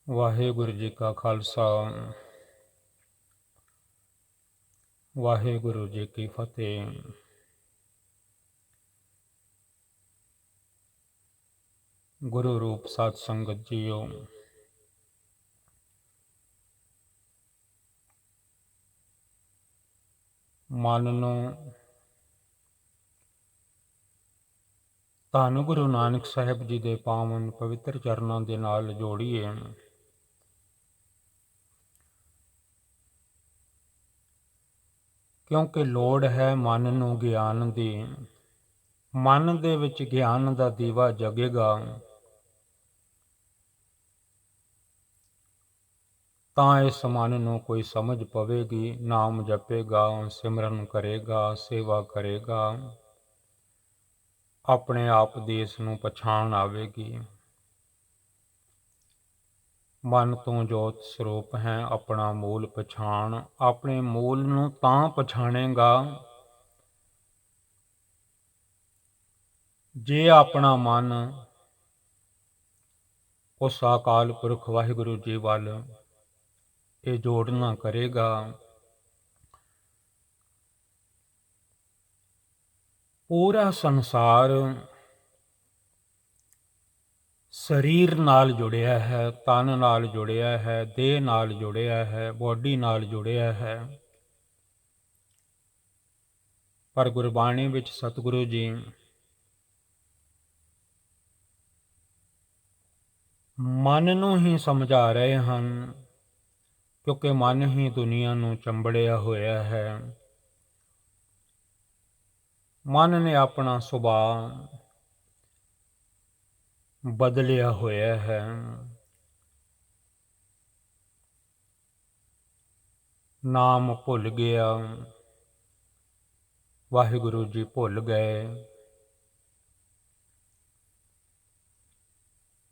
ਵਾਹਿਗੁਰੂ ਜੀ ਕਾ ਖਾਲਸਾ ਵਾਹਿਗੁਰੂ ਜੀ ਕੀ ਫਤਿਹ। ਗੁਰੂ ਰੂਪ ਸਾਧ ਸੰਗਤ ਜੀਓ, ਮਨ ਨੂੰ ਧੰਨ ਗੁਰੂ ਨਾਨਕ ਸਾਹਿਬ ਜੀ ਦੇ ਪਾਵਨ ਪਵਿੱਤਰ ਚਰਨਾਂ ਦੇ ਨਾਲ ਜੋੜੀਏ। ਕਿਉਂਕਿ ਲੋੜ ਹੈ ਮਨ ਨੂੰ ਗਿਆਨ ਦੀ। ਮਨ ਦੇ ਵਿੱਚ ਗਿਆਨ ਦਾ ਦੀਵਾ ਜਗੇਗਾ ਤਾਂ ਇਸ ਮਨ ਨੂੰ ਕੋਈ ਸਮਝ ਪਵੇਗੀ, ਨਾਮ ਜਪੇਗਾ, ਸਿਮਰਨ ਕਰੇਗਾ, ਸੇਵਾ ਕਰੇਗਾ, ਆਪਣੇ ਆਪ ਦੀ ਇਸ ਨੂੰ ਪਛਾਣ ਆਵੇਗੀ। ਮਨ ਤੋਂ ਜੋਤ ਸਰੂਪ ਹੈ, ਆਪਣਾ ਮੂਲ ਪਛਾਣ। ਆਪਣੇ ਮੂਲ ਨੂੰ ਤਾਂ ਪਛਾਣੇਗਾ ਜੇ ਆਪਣਾ ਮਨ ਉਸ ਅਕਾਲ ਪੁਰਖ ਵਾਹਿਗੁਰੂ ਜੀ ਵੱਲ ਇਹ ਜੋੜਨਾ ਕਰੇਗਾ। ਪੂਰਾ ਸੰਸਾਰ ਸਰੀਰ ਨਾਲ ਜੁੜਿਆ ਹੈ, ਤਨ ਨਾਲ ਜੁੜਿਆ ਹੈ, ਦੇਹ ਨਾਲ ਜੁੜਿਆ ਹੈ, ਬੋਡੀ ਨਾਲ ਜੁੜਿਆ ਹੈ। ਪਰ ਗੁਰਬਾਣੀ ਵਿੱਚ ਸਤਿਗੁਰੂ ਜੀ ਮਨ ਨੂੰ ਹੀ ਸਮਝਾ ਰਹੇ ਹਨ, ਕਿਉਂਕਿ ਮਨ ਹੀ ਦੁਨੀਆ ਨੂੰ ਚੰਬੜਿਆ ਹੋਇਆ ਹੈ। ਮਨ ਨੇ ਆਪਣਾ ਸੁਭਾਅ ਬਦਲਿਆ ਹੋਇਆ ਹੈ। ਨਾਮ ਭੁੱਲ ਗਿਆ, ਵਾਹਿਗੁਰੂ ਜੀ ਭੁੱਲ ਗਏ।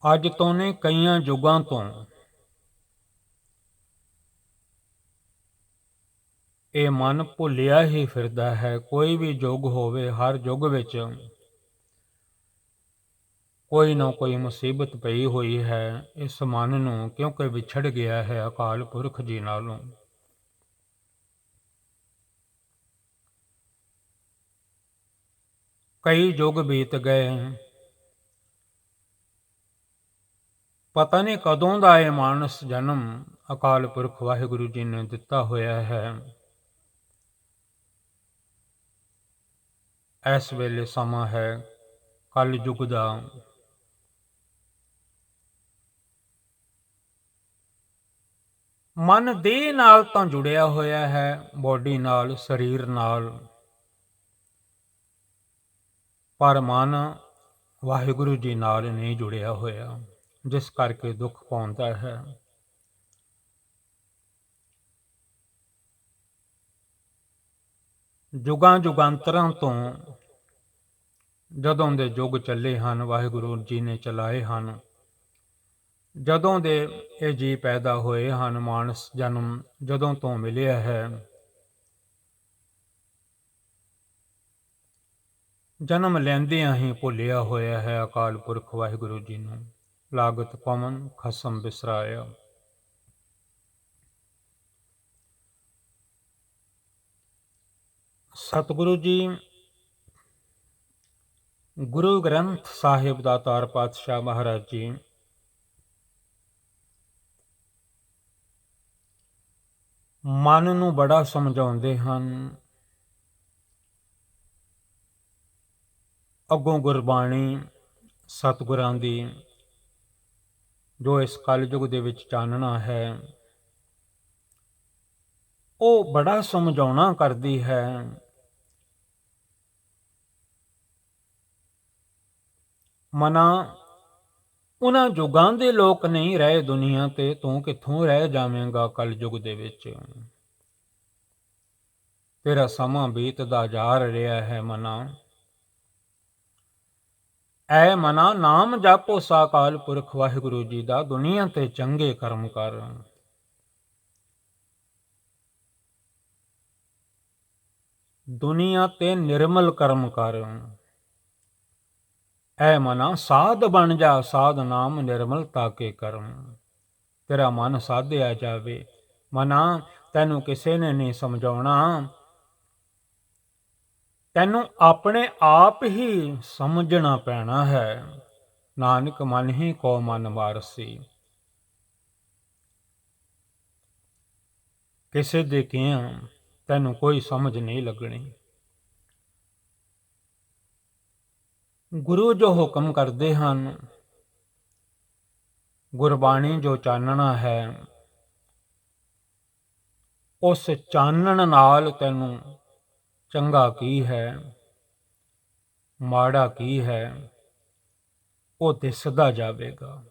ਅੱਜ ਤੋਂ ਨੇ ਕਈਆਂ ਯੁੱਗਾਂ ਤੋਂ ਇਹ ਮਨ ਭੁੱਲਿਆ ਹੀ ਫਿਰਦਾ ਹੈ। ਕੋਈ ਵੀ ਯੁੱਗ ਹੋਵੇ, ਹਰ ਯੁੱਗ ਵਿੱਚ ਕੋਈ ਨਾ ਕੋਈ ਮੁਸੀਬਤ ਪਈ ਹੋਈ ਹੈ ਇਸ ਮਨ ਨੂੰ, ਕਿਉਂਕਿ ਵਿਛੜ ਗਿਆ ਹੈ ਅਕਾਲ ਪੁਰਖ ਜੀ ਨਾਲੋਂ। ਕਈ ਯੁੱਗ ਬੀਤ ਗਏ, ਪਤਾ ਨਹੀਂ ਕਦੋਂ ਦਾ ਇਹ ਮਾਨਸ ਜਨਮ ਅਕਾਲ ਪੁਰਖ ਵਾਹਿਗੁਰੂ ਜੀ ਨੇ ਦਿੱਤਾ ਹੋਇਆ ਹੈ। ਇਸ ਵੇਲੇ ਸਮਾਂ ਹੈ ਕਲ ਯੁੱਗ ਦਾ। ਮਨ ਦੇਹ ਨਾਲ ਤਾਂ ਜੁੜਿਆ ਹੋਇਆ ਹੈ, ਬੋਡੀ ਨਾਲ, ਸਰੀਰ ਨਾਲ, ਪਰ ਮਨ ਵਾਹਿਗੁਰੂ ਜੀ ਨਾਲ ਨਹੀਂ ਜੁੜਿਆ ਹੋਇਆ, ਜਿਸ ਕਰਕੇ ਦੁੱਖ ਪਾਉਂਦਾ ਹੈ। ਯੁਗਾਂ ਯੁਗਾਂਤਰਾਂ ਤੋਂ ਜਦੋਂ ਦੇ ਯੁੱਗ ਚੱਲੇ ਹਨ, ਵਾਹਿਗੁਰੂ ਜੀ ਨੇ ਚਲਾਏ ਹਨ, ਜਦੋਂ ਦੇ ਇਹ ਜੀ ਪੈਦਾ ਹੋਏ ਹਨ, ਮਾਨਸ ਜਨਮ ਜਦੋਂ ਤੋਂ ਮਿਲਿਆ ਹੈ, ਜਨਮ ਲੈਂਦਿਆਂ ਹੀ ਭੁੱਲਿਆ ਹੋਇਆ ਹੈ ਅਕਾਲ ਪੁਰਖ ਵਾਹਿਗੁਰੂ ਜੀ ਨੂੰ। ਲਾਗਤ ਪਵਨ ਖਸਮ ਬਿਸਰਾਇਆ। ਸਤਿਗੁਰੂ ਜੀ ਗੁਰੂ ਗ੍ਰੰਥ ਸਾਹਿਬ ਦਾਤਾਰ ਪਾਤਸ਼ਾਹ ਮਹਾਰਾਜ ਜੀ ਮਨ ਨੂੰ ਬੜਾ ਸਮਝਾਉਂਦੇ ਹਨ। ਅੱਗੋਂ ਗੁਰਬਾਣੀ ਸਤਿਗੁਰਾਂ ਦੀ ਜੋ ਇਸ ਕਲਯੁਗ ਦੇ ਵਿੱਚ ਚਾਨਣਾ ਹੈ, ਉਹ ਬੜਾ ਸਮਝਾਉਣਾ ਕਰਦੀ ਹੈ। ਮਨਾ ਉਹਨਾਂ ਯੁੱਗਾਂ ਦੇ ਲੋਕ ਨਹੀਂ ਰਹੇ ਦੁਨੀਆ ਤੇ, ਤੂੰ ਕਿੱਥੋਂ ਰਹਿ ਜਾਵੇਂਗਾ ਕਲਯੁਗ ਦੇ ਵਿੱਚ। ਤੇਰਾ ਸਮਾਂ ਬੀਤਦਾ ਜਾ ਰਿਹਾ ਹੈ ਮਨਾ। ਐ ਮਨਾ ਨਾਮ ਜਪ ਉਸ ਅਕਾਲ ਪੁਰਖ ਵਾਹਿਗੁਰੂ ਜੀ ਦਾ, ਦੁਨੀਆ ਤੇ ਚੰਗੇ ਕਰਮ ਕਰ। ਦੁਨੀਆ ਤੇ ਨਿਰਮਲ ਕਰਮ ਕਰ। ਐ ਮਨਾ ਸਾਧ ਬਣ ਜਾ, ਸਾਧ ਨਾਮ ਨਿਰਮਲਤਾ ਕੇ ਕਰਮ। ਤੇਰਾ ਮਨ ਸਾਧਿਆ ਜਾਵੇ। ਮਨਾ, ਤੈਨੂੰ ਕਿਸੇ ਨੇ ਨਹੀਂ ਸਮਝਾਉਣਾ, ਤੈਨੂੰ ਆਪਣੇ ਆਪ ਹੀ ਸਮਝਣਾ ਪੈਣਾ ਹੈ। ਨਾਨਕ ਮਨ ਹੀ ਕੋ ਮਨ ਮਾਰਸੀ। ਕਿਸੇ ਦੇ ਕਿਹਾ ਤੈਨੂੰ ਕੋਈ ਸਮਝ ਨਹੀਂ ਲੱਗਣੀ। ਗੁਰੂ ਜੋ ਹੁਕਮ ਕਰਦੇ ਹਨ, ਗੁਰਬਾਣੀ ਜੋ ਚਾਨਣਾ ਹੈ, ਉਸ ਚਾਨਣ ਨਾਲ ਤੈਨੂੰ ਚੰਗਾ ਕੀ ਹੈ, ਮਾੜਾ ਕੀ ਹੈ, ਉਹ ਦਿਸਦਾ ਜਾਵੇਗਾ।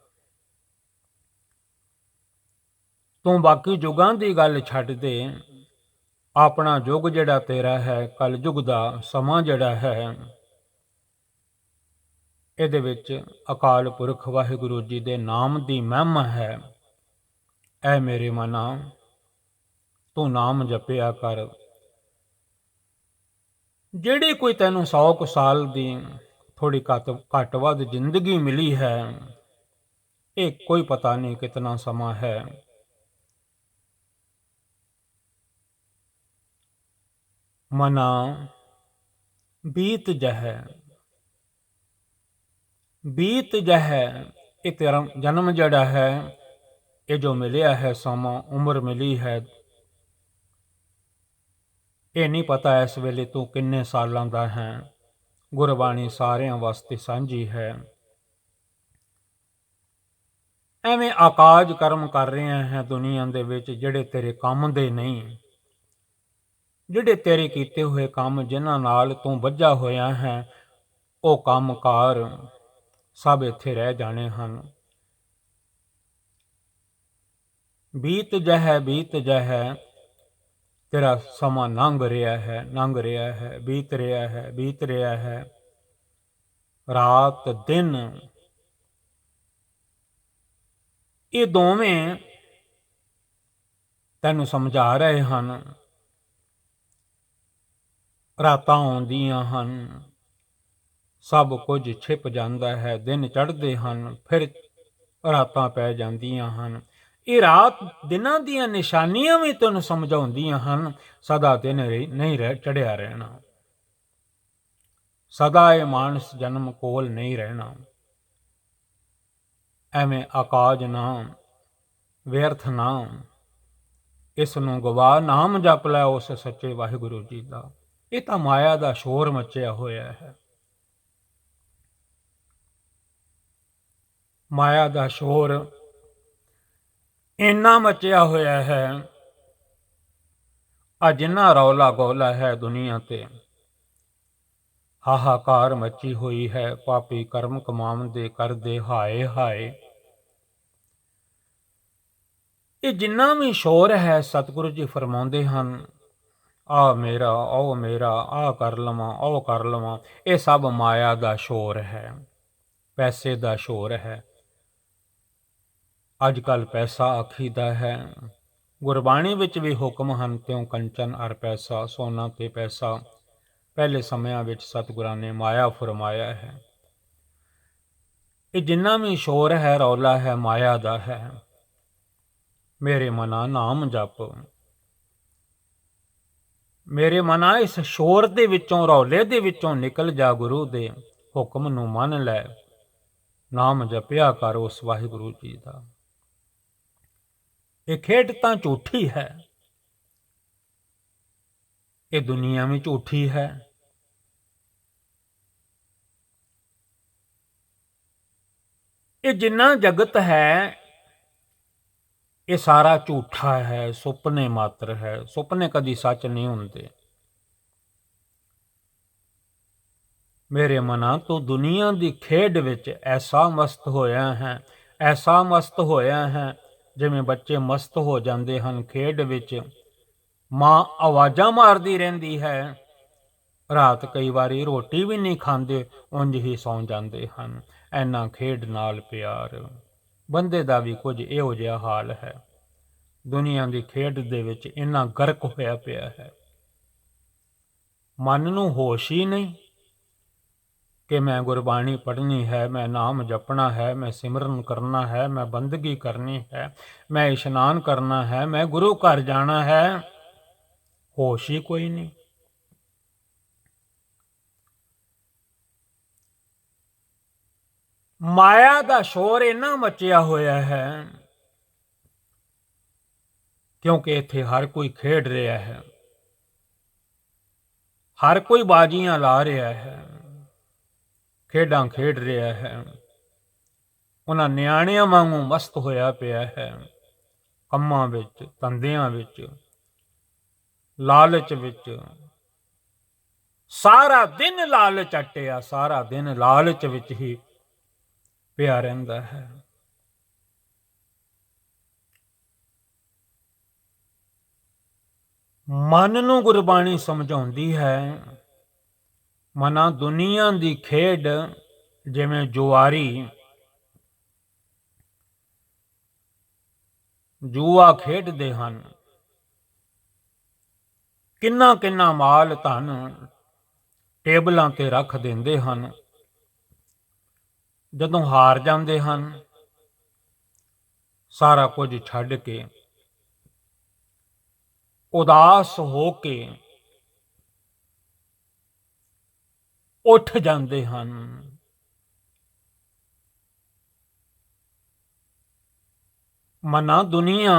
ਤੂੰ ਬਾਕੀ ਯੁੱਗਾਂ ਦੀ ਗੱਲ ਛੱਡ ਦੇ, ਆਪਣਾ ਯੁੱਗ ਜਿਹੜਾ ਤੇਰਾ ਹੈ, ਕਲਯੁੱਗ ਦਾ ਸਮਾਂ ਜਿਹੜਾ ਹੈ, ਇਹਦੇ ਵਿੱਚ ਅਕਾਲ ਪੁਰਖ ਵਾਹਿਗੁਰੂ ਜੀ ਦੇ ਨਾਮ ਦੀ ਮਹਿਮਾ ਹੈ। ਐ ਮੇਰੇ ਮਨਾ, ਤੂੰ ਨਾਮ ਜਪਿਆ ਕਰ। ਜਿਹੜੀ ਕੋਈ ਤੈਨੂੰ 100 ਕੁ ਸਾਲ ਦੀ ਥੋੜੀ ਘੱਟ ਵੱਧ ਜ਼ਿੰਦਗੀ ਮਿਲੀ ਹੈ, ਇਹ ਕੋਈ ਪਤਾ ਨਹੀਂ ਕਿਤਨਾ ਸਮਾਂ ਹੈ। ਮਨਾ, ਬੀਤ ਜਹੈ, ਬੀਤ ਜਹੈ। ਇਹ ਤੇਰਾ ਜਨਮ ਜਿਹੜਾ ਹੈ, ਇਹ ਜੋ ਮਿਲਿਆ ਹੈ ਸਮਾਂ, ਉਮਰ ਮਿਲੀ ਹੈ, ਇਹ ਨਹੀਂ ਪਤਾ ਇਸ ਵੇਲੇ ਤੂੰ ਕਿੰਨੇ ਸਾਲਾਂ ਦਾ ਹੈ। ਗੁਰਬਾਣੀ ਸਾਰਿਆਂ ਵਾਸਤੇ ਸਾਂਝੀ ਹੈ। ਐਵੇਂ ਆਕਾਜ ਕਰਮ ਕਰ ਰਹੇ ਹੈ ਦੁਨੀਆ ਦੇ ਵਿੱਚ, ਜਿਹੜੇ ਤੇਰੇ ਕੰਮ ਦੇ ਨਹੀਂ, ਜਿਹੜੇ ਤੇਰੇ ਕੀਤੇ ਹੋਏ ਕੰਮ ਜਿਨ੍ਹਾਂ ਨਾਲ ਤੂੰ ਬੱਝਾ ਹੋਇਆ ਹੈ, ਉਹ ਕੰਮ ਕਾਰ ਸਭ ਇੱਥੇ ਰਹਿ ਜਾਣੇ ਹਨ। ਬੀਤ ਜਹੈ, ਬੀਤ ਜਹੈ, ਤੇਰਾ ਸਮਾਂ ਲੰਘ ਰਿਹਾ ਹੈ, ਲੰਘ ਰਿਹਾ ਹੈ, ਬੀਤ ਰਿਹਾ ਹੈ, ਬੀਤ ਰਿਹਾ ਹੈ। ਰਾਤ ਦਿਨ ਇਹ ਦੋਵੇਂ ਤੈਨੂੰ ਸਮਝਾ ਰਹੇ ਹਨ। ਰਾਤਾਂ ਆਉਂਦੀਆਂ ਹਨ, ਸਭ ਕੁਝ ਛਿਪ ਜਾਂਦਾ ਹੈ, ਦਿਨ ਚੜ੍ਹਦੇ ਹਨ, ਫਿਰ ਰਾਤਾਂ ਪੈ ਜਾਂਦੀਆਂ ਹਨ। ਇਹ ਰਾਤ ਦਿਨਾਂ ਦੀਆਂ ਨਿਸ਼ਾਨੀਆਂ ਵੀ ਤੈਨੂੰ ਸਮਝਾਉਂਦੀਆਂ ਹਨ। ਸਦਾ ਦਿਨ ਨਹੀਂ ਚੜ੍ਹਿਆ ਰਹਿਣਾ, ਸਦਾ ਇਹ ਮਾਨਸ ਜਨਮ ਕੋਲ ਨਹੀਂ ਰਹਿਣਾ। ਐਵੇਂ ਆਕਾਜ ਨਾ, ਵਿਅਰਥ ਨਾ, ਇਸ ਨੂੰ ਗਵਾ, ਨਾਮ ਜਪ ਲੈ ਉਸ ਸੱਚੇ ਵਾਹਿਗੁਰੂ ਜੀ ਦਾ। ਇਹ ਤਾਂ ਮਾਇਆ ਦਾ ਸ਼ੋਰ ਮਚਿਆ ਹੋਇਆ ਹੈ। ਮਾਇਆ ਦਾ ਸ਼ੋਰ ਇੰਨਾ ਮਚਿਆ ਹੋਇਆ ਹੈ, ਆ ਜਿੰਨਾ ਰੌਲਾ ਗੌਲਾ ਹੈ ਦੁਨੀਆ ਤੇ, ਹਾਹਾਕਾਰ ਮਚੀ ਹੋਈ ਹੈ। ਪਾਪੀ ਕਰਮ ਕਮਾਉਂਦੇ ਕਰਦੇ ਹਾਏ ਹਾਏ। ਇਹ ਜਿੰਨਾ ਵੀ ਸ਼ੋਰ ਹੈ, ਸਤਿਗੁਰੂ ਜੀ ਫਰਮਾਉਂਦੇ ਹਨ, ਆ ਮੇਰਾ, ਉਹ ਮੇਰਾ, ਆ ਕਰ ਲਵਾਂ, ਉਹ ਕਰ ਲਵਾਂ, ਇਹ ਸਭ ਮਾਇਆ ਦਾ ਸ਼ੋਰ ਹੈ, ਪੈਸੇ ਦਾ ਸ਼ੋਰ ਹੈ। ਅੱਜ ਕੱਲ੍ਹ ਪੈਸਾ ਆਖੀਦਾ ਹੈ, ਗੁਰਬਾਣੀ ਵਿੱਚ ਵੀ ਹੁਕਮ ਹਨ, ਤਿਉ ਕੰਚਨ ਅਰ ਪੈਸਾ, ਸੋਨਾ ਤੇ ਪੈਸਾ ਪਹਿਲੇ ਸਮਿਆਂ ਵਿੱਚ ਸਤਿਗੁਰਾਂ ਨੇ ਮਾਇਆ ਫਰਮਾਇਆ ਹੈ। ਇਹ ਜਿੰਨਾ ਵੀ ਸ਼ੋਰ ਹੈ, ਰੌਲਾ ਹੈ, ਮਾਇਆ ਦਾ ਹੈ। ਮੇਰੇ ਮਨਾ ਨਾਮ ਜਪ, ਮੇਰੇ ਮਨਾ ਇਸ ਸ਼ੋਰ ਦੇ ਵਿੱਚੋਂ, ਰੌਲੇ ਦੇ ਵਿੱਚੋਂ ਨਿਕਲ ਜਾ, ਗੁਰੂ ਦੇ ਹੁਕਮ ਨੂੰ ਮੰਨ ਲੈ, ਨਾਮ ਜਪਿਆ ਕਰ ਉਸ ਵਾਹਿਗੁਰੂ ਜੀ ਦਾ। ਇਹ ਖੇਡ ਤਾਂ ਝੂਠੀ ਹੈ, ਇਹ ਦੁਨੀਆ ਵੀ ਝੂਠੀ ਹੈ। ਇਹ ਜਿੰਨਾ ਜਗਤ ਹੈ, ਇਹ ਸਾਰਾ ਝੂਠਾ ਹੈ, ਸੁਪਨੇ ਮਾਤਰ ਹੈ। ਸੁਪਨੇ ਕਦੀ ਸੱਚ ਨਹੀਂ ਹੁੰਦੇ। ਮੇਰੇ ਮਨਾ, ਤੂੰ ਦੁਨੀਆ ਦੀ ਖੇਡ ਵਿੱਚ ਐਸਾ ਮਸਤ ਹੋਇਆ ਹੈ, ਐਸਾ ਮਸਤ ਹੋਇਆ ਹੈ, ਜਿਵੇਂ ਬੱਚੇ ਮਸਤ ਹੋ ਜਾਂਦੇ ਹਨ ਖੇਡ ਵਿੱਚ। ਮਾਂ ਆਵਾਜ਼ਾਂ ਮਾਰਦੀ ਰਹਿੰਦੀ ਹੈ, ਰਾਤ ਕਈ ਵਾਰੀ ਰੋਟੀ ਵੀ ਨਹੀਂ ਖਾਂਦੇ, ਉਂਝ ਹੀ ਸੌਂ ਜਾਂਦੇ ਹਨ। ਐਨਾ ਖੇਡ ਨਾਲ ਪਿਆਰ। ਬੰਦੇ ਦਾ ਵੀ ਕੁਝ ਇਹੋ ਜਿਹਾ ਹਾਲ ਹੈ, ਦੁਨੀਆ ਦੀ ਖੇਡ ਦੇ ਵਿੱਚ ਇੰਨਾ ਗਰਕ ਹੋਇਆ ਪਿਆ ਹੈ, ਮਨ ਨੂੰ ਹੋਸ਼ ਹੀ ਨਹੀਂ। कि मैं गुरबाणी पढ़नी है, मैं नाम जपना है, मैं सिमरन करना है, मैं बंदगी करनी है, मैं इशनान करना है, मैं गुरु घर जाना है, होश ही कोई नहीं। ਮਾਇਆ ਦਾ ਸ਼ੋਰ ਇੰਨਾ ਮਚਿਆ ਹੋਇਆ ਹੈ ਕਿਉਂਕਿ ਇੱਥੇ ਹਰ ਕੋਈ ਖੇਡ ਰਿਹਾ ਹੈ, ਹਰ ਕੋਈ ਬਾਜ਼ੀਆਂ ਲਾ ਰਿਹਾ ਹੈ, ਖੇਡਾਂ ਖੇਡ ਰਿਹਾ ਹੈ। ਉਹਨਾਂ ਨਿਆਣਿਆਂ ਵਾਂਗੂ ਮਸਤ ਹੋਇਆ ਪਿਆ ਹੈ, ਕੰਮਾਂ ਵਿੱਚ, ਧੰਦਿਆਂ ਵਿੱਚ, ਲਾਲਚ ਵਿੱਚ। ਸਾਰਾ ਦਿਨ ਲਾਲਚ ਅਟਿਆ, ਸਾਰਾ ਦਿਨ ਲਾਲਚ ਵਿੱਚ ਹੀ ਪਿਆ ਰਹਿੰਦਾ ਹੈ। ਮਨ ਨੂੰ ਗੁਰਬਾਣੀ ਸਮਝਾਉਂਦੀ ਹੈ, ਮਨਾ ਦੁਨੀਆ ਦੀ ਖੇਡ ਜਿਵੇਂ ਜੁਆਰੀ ਜੂਆ ਖੇਡਦੇ ਹਨ, ਕਿੰਨਾ ਕਿੰਨਾ ਮਾਲ ਧਨ ਟੇਬਲਾਂ ਤੇ ਰੱਖ ਦਿੰਦੇ ਹਨ, ਜਦੋਂ ਹਾਰ ਜਾਂਦੇ ਹਨ ਸਾਰਾ ਕੁਝ ਛੱਡ ਕੇ ਉਦਾਸ ਹੋ ਕੇ ਉੱਠ ਜਾਂਦੇ ਹਨ। ਮਨਾ ਦੁਨੀਆ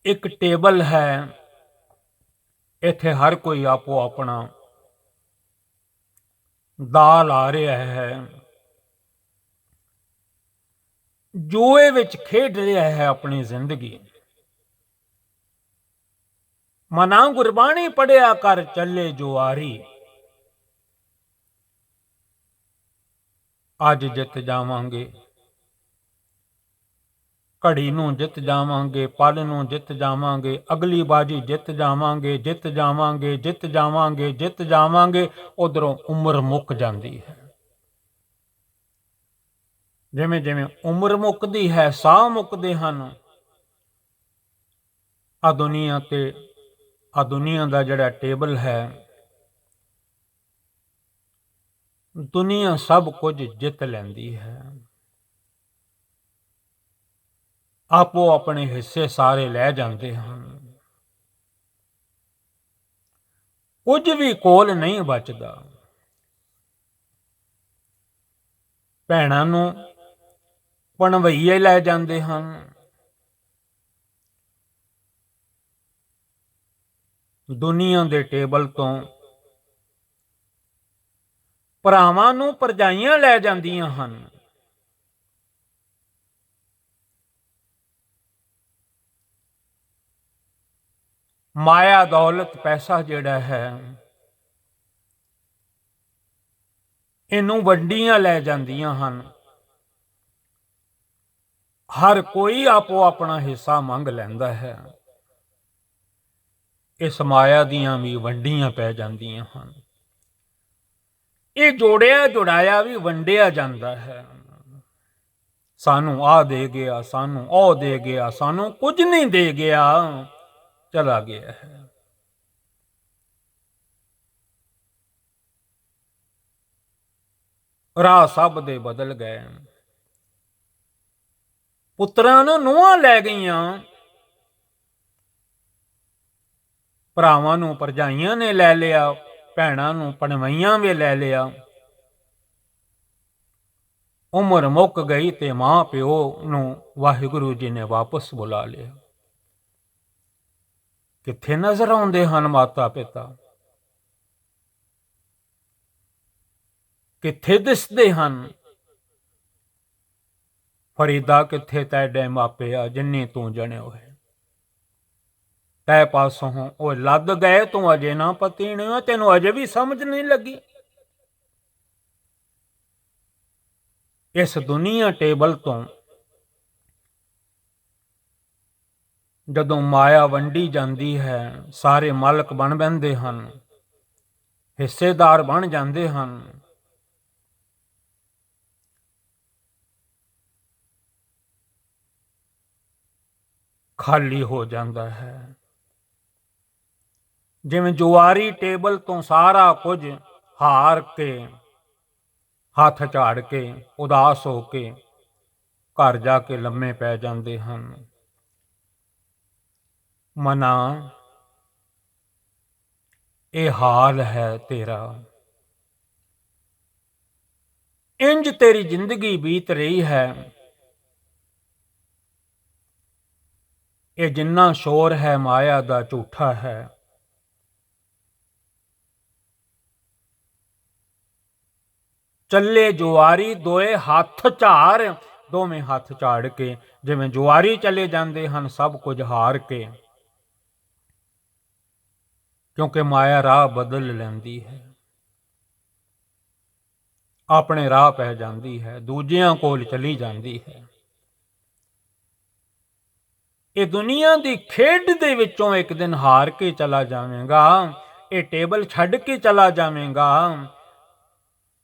ਇੱਕ ਟੇਬਲ ਹੈ, ਇੱਥੇ ਹਰ ਕੋਈ ਆਪੋ ਆਪਣਾ ਦਾ ਲਾ ਰਿਹਾ ਹੈ, ਜੂਏ ਵਿੱਚ ਖੇਡ ਰਿਹਾ ਹੈ ਆਪਣੀ ਜ਼ਿੰਦਗੀ। ਮਨਾ ਗੁਰਬਾਣੀ ਪੜਿਆ ਕਰ ਚੱਲੇ ਜੁਆਰੀ, ਅੱਜ ਜਿੱਤ ਜਾਵਾਂਗੇ, ਘੜੀ ਨੂੰ ਜਿੱਤ ਜਾਵਾਂਗੇ, ਪਲ ਨੂੰ ਜਿੱਤ ਜਾਵਾਂਗੇ, ਅਗਲੀ ਬਾਜੀ ਜਿੱਤ ਜਾਵਾਂਗੇ, ਜਿੱਤ ਜਾਵਾਂਗੇ, ਜਿੱਤ ਜਾਵਾਂਗੇ, ਜਿੱਤ ਜਾਵਾਂਗੇ। ਉਧਰੋਂ ਉਮਰ ਮੁੱਕ ਜਾਂਦੀ ਹੈ। ਜਿਵੇਂ ਜਿਵੇਂ ਉਮਰ ਮੁੱਕਦੀ ਹੈ, ਸਾਹ ਮੁੱਕਦੇ ਹਨ, ਆ ਦੁਨੀਆ ਦਾ ਜਿਹੜਾ ਟੇਬਲ ਹੈ, ਦੁਨੀਆ ਸਭ ਕੁਝ ਜਿੱਤ ਲੈਂਦੀ ਹੈ, ਆਪੋ ਆਪਣੇ ਹਿੱਸੇ ਸਾਰੇ ਲੈ ਜਾਂਦੇ ਹਨ, ਕੁਝ ਵੀ ਕੋਲ ਨਹੀਂ ਬਚਦਾ। ਭੈਣਾਂ ਨੂੰ ਭਣਵਈਏ ਲੈ ਜਾਂਦੇ ਹਨ, ਦੁਨੀਆ ਦੇ ਟੇਬਲ ਤੋਂ ਭਰਾਵਾਂ ਨੂੰ ਭਰਜਾਈਆਂ ਲੈ ਜਾਂਦੀਆਂ ਹਨ। ਮਾਇਆ ਦੌਲਤ ਪੈਸਾ ਜਿਹੜਾ ਹੈ, ਇਹਨੂੰ ਵੰਡੀਆਂ ਲੈ ਜਾਂਦੀਆਂ ਹਨ। ਹਰ ਕੋਈ ਆਪੋ ਆਪਣਾ ਹਿੱਸਾ ਮੰਗ ਲੈਂਦਾ ਹੈ। ਇਸ ਮਾਇਆ ਦੀਆਂ ਵੀ ਵੰਡੀਆਂ ਪੈ ਜਾਂਦੀਆਂ ਹਨ। ਇਹ ਜੋੜਿਆ ਜੁੜਾਇਆ ਵੀ ਵੰਡਿਆ ਜਾਂਦਾ ਹੈ। ਸਾਨੂੰ ਆ ਦੇ ਗਿਆ, ਸਾਨੂੰ ਉਹ ਦੇ ਗਿਆ, ਸਾਨੂੰ ਕੁਝ ਨਹੀਂ ਦੇ ਗਿਆ, ਚਲਾ ਗਿਆ ਹੈ। ਰਾਹ ਸਭ ਦੇ ਬਦਲ ਗਏ, ਪੁੱਤਰਾਂ ਨੂੰ ਨੂੰਹਾਂ ਲੈ ਗਈਆਂ, ਭਰਾਵਾਂ ਨੂੰ ਭਰਜਾਈਆਂ ਨੇ ਲੈ ਲਿਆ, ਭੈਣਾਂ ਨੂੰ ਭਣਵਈਆਂ ਵੀ ਲੈ ਲਿਆ। ਉਮਰ ਮੁੱਕ ਗਈ ਤੇ ਮਾਂ ਪਿਓ ਨੂੰ ਵਾਹਿਗੁਰੂ ਜੀ ਨੇ ਵਾਪਸ ਬੁਲਾ ਲਿਆ। ਕਿੱਥੇ ਨਜ਼ਰ ਆਉਂਦੇ ਹਨ ਮਾਤਾ ਪਿਤਾ? ਕਿੱਥੇ ਦਿਸਦੇ ਹਨ? ਫਰੀਦਾ ਕਿੱਥੇ ਤੈਡੇ ਮਾਪਿਆ ਜਿੰਨੀ ਤੂੰ ਜਣਿਓ ਹੈ। ਤੈ ਪਾਸੋਂ ਉਹ ਲੱਦ ਗਏ, ਤੂੰ ਅਜੇ ਨਾ ਪਤੀਣਿਓ, ਤੈਨੂੰ ਅਜੇ ਵੀ ਸਮਝ ਨਹੀਂ ਲੱਗੀ। ਇਸ ਦੁਨੀਆ ਟੇਬਲ ਤੋਂ ਜਦੋਂ ਮਾਇਆ ਵੰਡੀ ਜਾਂਦੀ ਹੈ, ਸਾਰੇ ਮਾਲਕ ਬਣ ਬੈਂਦੇ ਹਨ, ਹਿੱਸੇਦਾਰ ਬਣ ਜਾਂਦੇ ਹਨ। ਖਾਲੀ ਹੋ ਜਾਂਦਾ ਹੈ। ਜਿਵੇਂ ਜੁਆਰੀ ਟੇਬਲ ਤੋਂ ਸਾਰਾ ਕੁਝ ਹਾਰ ਕੇ, ਹੱਥ ਝਾੜ ਕੇ, ਉਦਾਸ ਹੋ ਕੇ ਘਰ ਜਾ ਕੇ ਲੰਮੇ ਪੈ ਜਾਂਦੇ ਹਨ। ਮਨਾ, ਇਹ ਹਾਲ ਹੈ ਤੇਰਾ। ਇੰਜ ਤੇਰੀ ਜ਼ਿੰਦਗੀ ਬੀਤ ਰਹੀ ਹੈ। ਇਹ ਜਿੰਨਾ ਸ਼ੋਰ ਹੈ ਮਾਇਆ ਦਾ ਝੂਠਾ ਹੈ। ਚੱਲੇ ਜੁਆਰੀ ਦੋਏ ਹੱਥ ਝਾੜ, ਦੋਵੇਂ ਹੱਥ ਝਾੜ ਕੇ, ਜਿਵੇਂ ਜੁਆਰੀ ਚਲੇ ਜਾਂਦੇ ਹਨ ਸਭ ਕੁਝ ਹਾਰ ਕੇ, ਕਿਉਂਕਿ ਮਾਇਆ ਰਾਹ ਬਦਲ ਲੈਂਦੀ ਹੈ, ਆਪਣੇ ਰਾਹ ਪੈ ਜਾਂਦੀ ਹੈ, ਦੂਜਿਆਂ ਕੋਲ ਚਲੀ ਜਾਂਦੀ ਹੈ। ਇਹ ਦੁਨੀਆ ਦੀ ਖੇਡ ਦੇ ਵਿੱਚੋਂ ਇੱਕ ਦਿਨ ਹਾਰ ਕੇ ਚਲਾ ਜਾਵੇਗਾ। ਇਹ ਟੇਬਲ ਛੱਡ ਕੇ ਚਲਾ ਜਾਵੇਗਾ।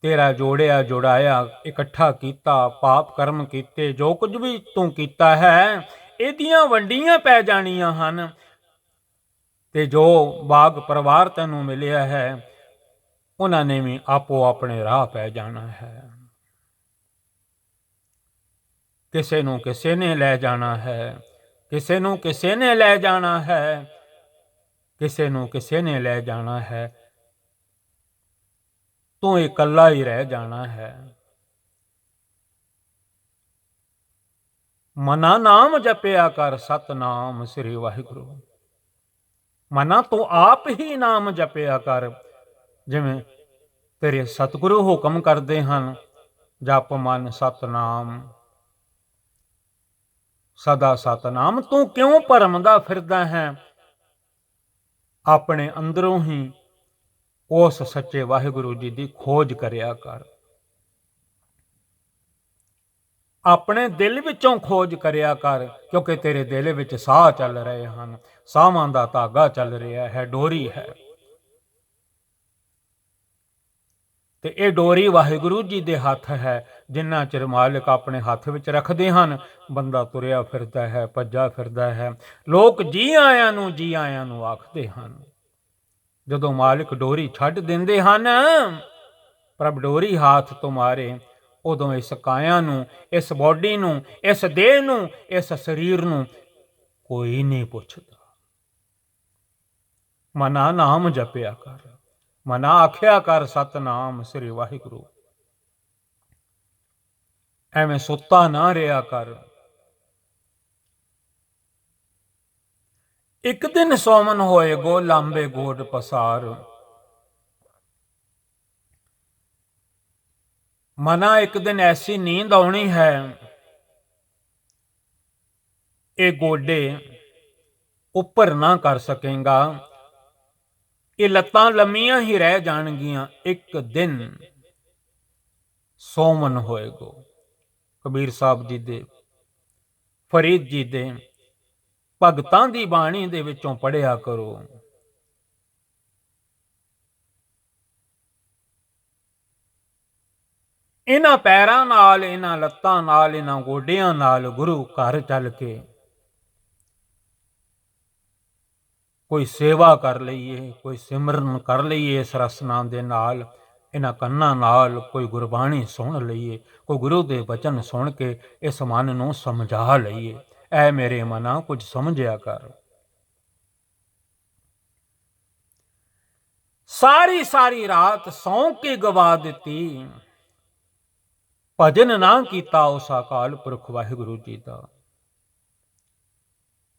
ਤੇਰਾ ਜੋੜਿਆ ਜੁੜਾਇਆ ਇਕੱਠਾ ਕੀਤਾ, ਪਾਪ ਕਰਮ ਕੀਤੇ, ਜੋ ਕੁਝ ਵੀ ਤੂੰ ਕੀਤਾ ਹੈ, ਇਹਦੀਆਂ ਵੰਡੀਆਂ ਪੈ ਜਾਣੀਆਂ ਹਨ। ਤੇ ਜੋ ਬਾਗ ਪਰਿਵਾਰ ਤੈਨੂੰ ਮਿਲਿਆ ਹੈ, ਉਹਨਾਂ ਨੇ ਵੀ ਆਪੋ ਆਪਣੇ ਰਾਹ ਪੈ ਜਾਣਾ ਹੈ। ਕਿਸੇ ਨੂੰ ਕਿਸੇ ਨੇ ਲੈ ਜਾਣਾ ਹੈ, ਕਿਸੇ ਨੂੰ ਕਿਸੇ ਨੇ ਲੈ ਜਾਣਾ ਹੈ, ਕਿਸੇ ਨੂੰ ਕਿਸੇ ਨੇ ਲੈ ਜਾਣਾ ਹੈ। ਤੂੰ ਇਕੱਲਾ ਹੀ ਰਹਿ ਜਾਣਾ ਹੈ। ਮਨਾ ਨਾਮ ਜਪਿਆ ਕਰ, ਸਤਨਾਮ ਸ੍ਰੀ ਵਾਹਿਗੁਰੂ। ਮਨਾ ਤੂੰ ਆਪ ਹੀ ਨਾਮ ਜਪਿਆ ਕਰ, ਜਿਵੇਂ ਤੇਰੇ ਸਤਿਗੁਰੂ ਹੁਕਮ ਕਰਦੇ ਹਨ, ਜਪ ਮਨ ਸਤਨਾਮ, ਸਦਾ ਸਤਨਾਮ। ਤੂੰ ਕਿਉਂ ਭਰਮਦਾ ਫਿਰਦਾ ਹੈ? ਆਪਣੇ ਅੰਦਰੋਂ ਹੀ ਉਸ ਸੱਚੇ ਵਾਹਿਗੁਰੂ ਜੀ ਦੀ ਖੋਜ ਕਰਿਆ ਕਰ। ਆਪਣੇ ਦਿਲ ਵਿੱਚੋਂ ਖੋਜ ਕਰਿਆ ਕਰ, ਕਿਉਂਕਿ ਤੇਰੇ ਦਿਲ ਵਿੱਚ ਸਾਹ ਚੱਲ ਰਹੇ ਹਨ, ਸਾਹਾਂ ਦਾ ਧਾਗਾ ਚੱਲ ਰਿਹਾ ਹੈ, ਡੋਰੀ ਹੈ। ਤੇ ਇਹ ਡੋਰੀ ਵਾਹਿਗੁਰੂ ਜੀ ਦੇ ਹੱਥ ਹੈ। ਜਿੰਨਾ ਚਿਰ ਮਾਲਕ ਆਪਣੇ ਹੱਥ ਵਿੱਚ ਰੱਖਦੇ ਹਨ, ਬੰਦਾ ਤੁਰਿਆ ਫਿਰਦਾ ਹੈ, ਭੱਜਾ ਫਿਰਦਾ ਹੈ। ਲੋਕ ਜੀ ਆਇਆਂ ਨੂੰ ਆਖਦੇ ਹਨ। ਜਦੋਂ ਮਾਲਕ ਡੋਰੀ ਛੱਡ ਦਿੰਦੇ ਹਨ, ਪ੍ਰਭ ਡੋਰੀ ਹਾਥ ਤੁਮਾਰੇ, ਉਦੋਂ ਇਸ ਕਾਇਆ ਨੂੰ, ਇਸ ਬੋਡੀ ਨੂੰ, ਇਸ ਦੇਹ ਨੂੰ, ਇਸ ਸਰੀਰ ਨੂੰ ਕੋਈ ਨਹੀਂ ਪੁੱਛਦਾ। ਮਨਾ ਨਾਮ ਜਪਿਆ ਕਰ, ਮਨਾ ਆਖਿਆ ਕਰ ਸਤਨਾਮ ਸ੍ਰੀ ਵਾਹਿਗੁਰੂ। ਐਵੇਂ ਸੁੱਤਾ ਨਾ ਰਿਹਾ ਕਰ। ਇੱਕ ਦਿਨ ਸੋਮਨ ਹੋਏ ਗੋ, ਲਾਂਬੇ ਗੋਡ ਪਸਾਰ। ਮਨਾ ਇੱਕ ਦਿਨ ਐਸੀ ਨੀਂਦ ਆਉਣੀ ਹੈ, ਇਹ ਗੋਡੇ ਉੱਪਰ ਨਾ ਕਰ ਸਕੇਗਾ, ਇਹ ਲੱਤਾਂ ਲੰਮੀਆਂ ਹੀ ਰਹਿ ਜਾਣਗੀਆਂ। ਇੱਕ ਦਿਨ ਸੋਮਨ ਹੋਏਗੋ। ਕਬੀਰ ਸਾਹਿਬ ਜੀ ਦੇ, ਫਰੀਦ ਜੀ ਦੇ ਭਗਤਾਂ ਦੀ ਬਾਣੀ ਦੇ ਵਿੱਚੋਂ ਪੜ੍ਹਿਆ ਕਰੋ। ਇਹਨਾਂ ਪੈਰਾਂ ਨਾਲ, ਇਹਨਾਂ ਲੱਤਾਂ ਨਾਲ, ਇਹਨਾਂ ਗੋਡਿਆਂ ਨਾਲ ਗੁਰੂ ਘਰ ਚੱਲ ਕੇ ਕੋਈ ਸੇਵਾ ਕਰ ਲਈਏ, ਕੋਈ ਸਿਮਰਨ ਕਰ ਲਈਏ ਇਸ ਰਸਨਾ ਦੇ ਨਾਲ। ਇਹਨਾਂ ਕੰਨਾਂ ਨਾਲ ਕੋਈ ਗੁਰਬਾਣੀ ਸੁਣ ਲਈਏ, ਕੋਈ ਗੁਰੂ ਦੇ ਬਚਨ ਸੁਣ ਕੇ ਇਸ ਮਨ ਨੂੰ ਸਮਝਾ ਲਈਏ। ਐ ਮੇਰੇ ਮਨਾ ਕੁਝ ਸਮਝਿਆ ਕਰ। ਸਾਰੀ ਸਾਰੀ ਰਾਤ ਸੌਂ ਕੇ ਗਵਾ ਦਿੱਤੀ, ਭਜਨ ਨਾ ਕੀਤਾ ਉਸ ਅਕਾਲ ਪੁਰਖ ਵਾਹਿਗੁਰੂ ਜੀ ਦਾ।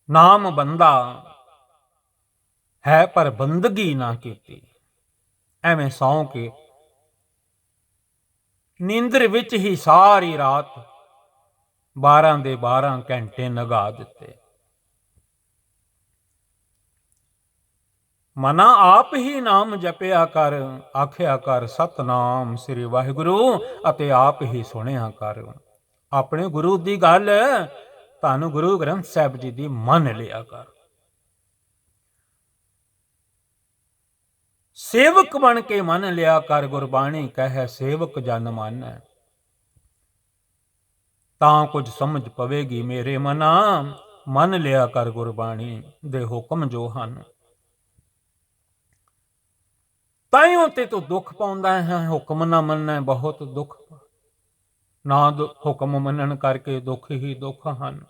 ਨਾਮ ਬੰਦਾ ਹੈ ਪਰ ਬੰਦਗੀ ਨਾ ਕੀਤੀ। ਐਵੇਂ ਸੌਂ ਕੇ ਨੀਂਦਰ ਵਿੱਚ ਹੀ ਸਾਰੀ ਰਾਤ 12 ਦੇ 12 ਘੰਟੇ ਲਗਾ ਦਿੱਤੇ। ਮਨਾ ਆਪ ਹੀ ਨਾਮ ਜਪਿਆ ਕਰ, ਆਖਿਆ ਕਰ ਸਤਨਾਮ ਸ੍ਰੀ ਵਾਹਿਗੁਰੂ, ਅਤੇ ਆਪ ਹੀ ਸੁਣਿਆ ਕਰ। ਆਪਣੇ ਗੁਰੂ ਦੀ ਗੱਲ, ਧੰਨ ਗੁਰੂ ਗ੍ਰੰਥ ਸਾਹਿਬ ਜੀ ਦੀ ਮੰਨ ਲਿਆ ਕਰ। ਸੇਵਕ ਬਣ ਕੇ ਮੰਨ ਲਿਆ ਕਰ। ਗੁਰਬਾਣੀ ਕਹੇ ਸੇਵਕ ਜਨ ਮਾਨੈ, ਤਾਂ ਕੁਝ ਸਮਝ ਪਵੇਗੀ ਮੇਰੇ ਮਨਾ। ਮੰਨ ਲਿਆ ਕਰ ਗੁਰਬਾਣੀ ਦੇ ਹੁਕਮ ਜੋ ਹਨ। ਤਾਈਓ ਤੇ ਤੂੰ ਦੁੱਖ ਪਾਉਂਦਾ ਹੈ। ਹੁਕਮ ਨਾ ਮੰਨੈ ਬਹੁਤ ਦੁੱਖ, ਨਾ ਹੁਕਮ ਮੰਨਣ ਕਰਕੇ ਦੁੱਖ ਹੀ ਦੁੱਖ ਹਨ।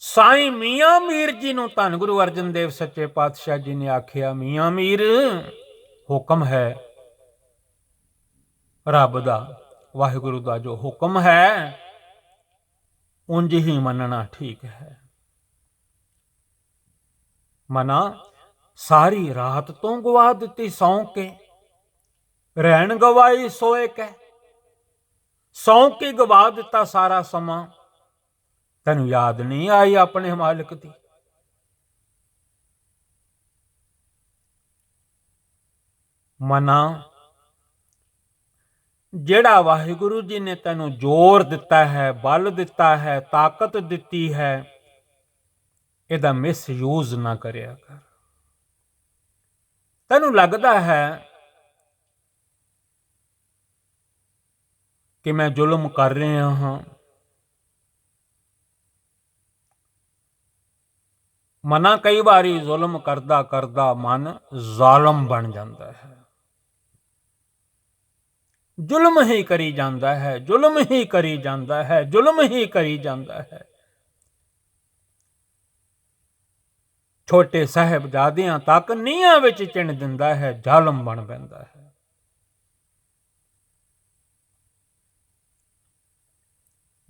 ਸਾਈਂ ਮੀਆਂ ਮੀਰ ਜੀ ਨੂੰ ਧੰਨ ਗੁਰੂ ਅਰਜਨ ਦੇਵ ਸੱਚੇ ਪਾਤਸ਼ਾਹ ਜੀ ਨੇ ਆਖਿਆ, ਮੀਆਂ ਮੀਰ, ਹੁਕਮ ਹੈ ਰੱਬ ਦਾ, ਵਾਹਿਗੁਰੂ ਦਾ ਜੋ ਹੁਕਮ ਹੈ ਉਂਝ ਹੀ ਮੰਨਣਾ ਠੀਕ ਹੈ। ਮਨਾ ਸਾਰੀ ਰਾਤ ਤੋਂ ਗਵਾ ਦਿੱਤੀ ਸੌਂ ਕੇ, ਰਹਿਣ ਗਵਾਈ ਸੋਏ ਕੈ। ਸੌਂ ਕੇ ਗਵਾ ਦਿੱਤਾ ਸਾਰਾ ਸਮਾਂ, ਤੈਨੂੰ ਯਾਦ ਨਹੀਂ ਆਈ ਆਪਣੇ ਮਾਲਕ ਦੀ। ਮਨਾ ਜਿਹੜਾ ਵਾਹਿਗੁਰੂ ਜੀ ਨੇ ਤੈਨੂੰ ਜ਼ੋਰ ਦਿੱਤਾ ਹੈ, ਬਲ ਦਿੱਤਾ ਹੈ, ਤਾਕਤ ਦਿੱਤੀ ਹੈ, ਇਹਦਾ ਮਿਸਯੂਜ਼ ਨਾ ਕਰਿਆ ਕਰ। ਤੈਨੂੰ ਲੱਗਦਾ ਹੈ ਕਿ ਮੈਂ ਜ਼ੁਲਮ ਕਰ ਰਿਹਾ ਹਾਂ। ਮਨਾ ਕਈ ਵਾਰੀ ਜ਼ੁਲਮ ਕਰਦਾ ਕਰਦਾ ਮਨ ਜ਼ਾਲਮ ਬਣ ਜਾਂਦਾ ਹੈ। ਜ਼ੁਲਮ ਹੀ ਕਰੀ ਜਾਂਦਾ ਹੈ, ਜ਼ੁਲਮ ਹੀ ਕਰੀ ਜਾਂਦਾ ਹੈ, ਜ਼ੁਲਮ ਹੀ ਕਰੀ ਜਾਂਦਾ ਹੈ। ਛੋਟੇ ਸਾਹਿਬਜ਼ਾਦਿਆਂ ਤੱਕ ਨੀਹਾਂ ਵਿੱਚ ਚਿਣ ਦਿੰਦਾ ਹੈ, ਜ਼ਾਲਮ ਬਣ ਪੈਂਦਾ ਹੈ।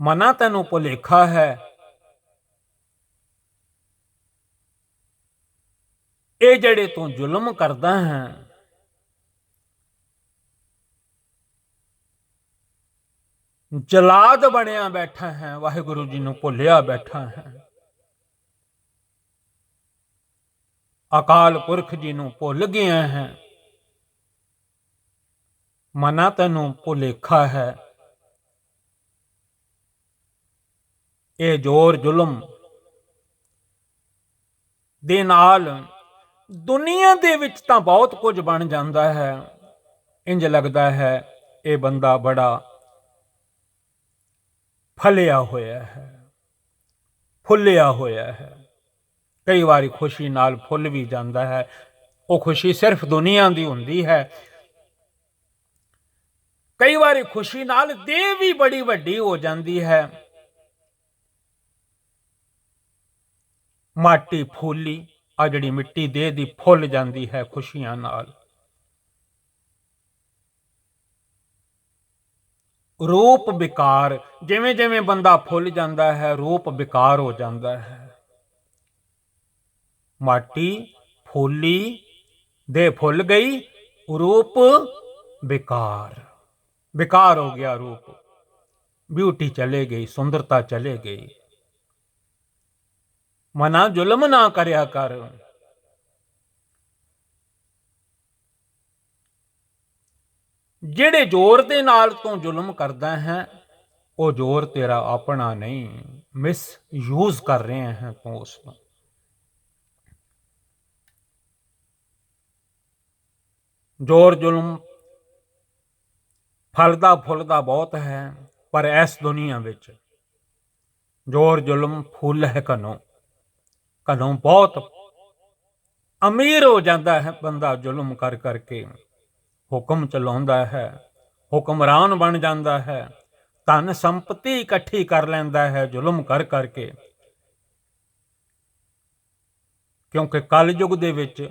ਮਨਾ ਤੈਨੂੰ ਭੁਲੇਖਾ ਹੈ, ਇਹ ਜਿਹੜੇ ਤੂੰ ਜ਼ੁਲਮ ਕਰਦਾ ਹੈ, ਜਲਾਦ ਬਣਿਆ ਬੈਠਾ ਹੈ, ਵਾਹਿਗੁਰੂ ਜੀ ਨੂੰ ਭੁੱਲਿਆ ਬੈਠਾ ਹੈ, ਅਕਾਲ ਪੁਰਖ ਜੀ ਨੂੰ ਭੁੱਲ ਗਿਆ ਹੈ। ਮਨਾ ਤੈਨੂੰ ਭੁਲੇਖਾ ਹੈ, ਇਹ ਜ਼ੋਰ ਜ਼ੁਲਮ ਦੇ ਨਾਲ ਦੁਨੀਆ ਦੇ ਵਿੱਚ ਤਾਂ ਬਹੁਤ ਕੁਝ ਬਣ ਜਾਂਦਾ ਹੈ। ਇੰਜ ਲੱਗਦਾ ਹੈ ਇਹ ਬੰਦਾ ਬੜਾ ਫਲਿਆ ਹੋਇਆ ਹੈ, ਫੁੱਲਿਆ ਹੋਇਆ ਹੈ। ਕਈ ਵਾਰੀ ਖੁਸ਼ੀ ਨਾਲ ਫੁੱਲ ਵੀ ਜਾਂਦਾ ਹੈ। ਉਹ ਖੁਸ਼ੀ ਸਿਰਫ ਦੁਨੀਆ ਦੀ ਹੁੰਦੀ ਹੈ। ਕਈ ਵਾਰੀ ਖੁਸ਼ੀ ਨਾਲ ਦੇਹ ਵੀ ਬੜੀ ਵੱਡੀ ਹੋ ਜਾਂਦੀ ਹੈ। ਮਾਟੀ ਫੂਲੀ, ਆ ਜਿਹੜੀ ਮਿੱਟੀ ਦੇਹ ਦੀ ਫੁੱਲ ਜਾਂਦੀ ਹੈ ਖੁਸ਼ੀਆਂ ਨਾਲ। ਰੂਪ ਵਿਕਾਰ, ਜਿਵੇਂ ਜਿਵੇਂ ਬੰਦਾ ਫੁੱਲ ਜਾਂਦਾ ਹੈ ਰੂਪ ਵਿਕਾਰ ਹੋ ਜਾਂਦਾ ਹੈ। ਮਾਟੀ ਫੂਲੀ, ਦੇਹ ਫੁੱਲ ਗਈ, ਰੂਪ ਵਿਕਾਰ, ਵਿਕਾਰ ਹੋ ਗਿਆ ਰੂਪ, ਬਿਊਟੀ ਚਲੇ ਗਈ, ਸੁੰਦਰਤਾ ਚਲੇ ਗਈ। ਮਨਾ ਜ਼ੁਲਮ ਨਾ ਕਰਿਆ ਕਰ। ਜਿਹੜੇ ਜ਼ੋਰ ਦੇ ਨਾਲ ਤੂੰ ਜ਼ੁਲਮ ਕਰਦਾ ਹੈ ਉਹ ਜ਼ੋਰ ਤੇਰਾ ਆਪਣਾ ਨਹੀਂ, ਮਿਸਯੂਜ਼ ਕਰ ਰਹੇ ਹੈ ਤੂੰ ਉਸ ਨੂੰ। ਜ਼ੋਰ ਜ਼ੁਲਮ ਫਲਦਾ ਫੁੱਲਦਾ ਬਹੁਤ ਹੈ, ਪਰ ਇਸ ਦੁਨੀਆ ਵਿੱਚ ਜ਼ੋਰ ਜ਼ੁਲਮ ਫੁੱਲ ਹੈ ਘਨੋਂ। ਘਨੋਂ ਬਹੁਤ ਅਮੀਰ ਹੋ ਜਾਂਦਾ ਹੈ ਬੰਦਾ ਜ਼ੁਲਮ ਕਰ ਕਰਕੇ, ਹੁਕਮ ਚਲਾਉਂਦਾ ਹੈ, ਹੁਕਮਰਾਨ ਬਣ ਜਾਂਦਾ ਹੈ, ਧਨ ਸੰਪਤੀ ਇਕੱਠੀ ਕਰ ਲੈਂਦਾ ਹੈ ਜ਼ੁਲਮ ਕਰ ਕਰਕੇ। ਕਿਉਂਕਿ ਕਲਯੁਗ ਦੇ ਵਿੱਚ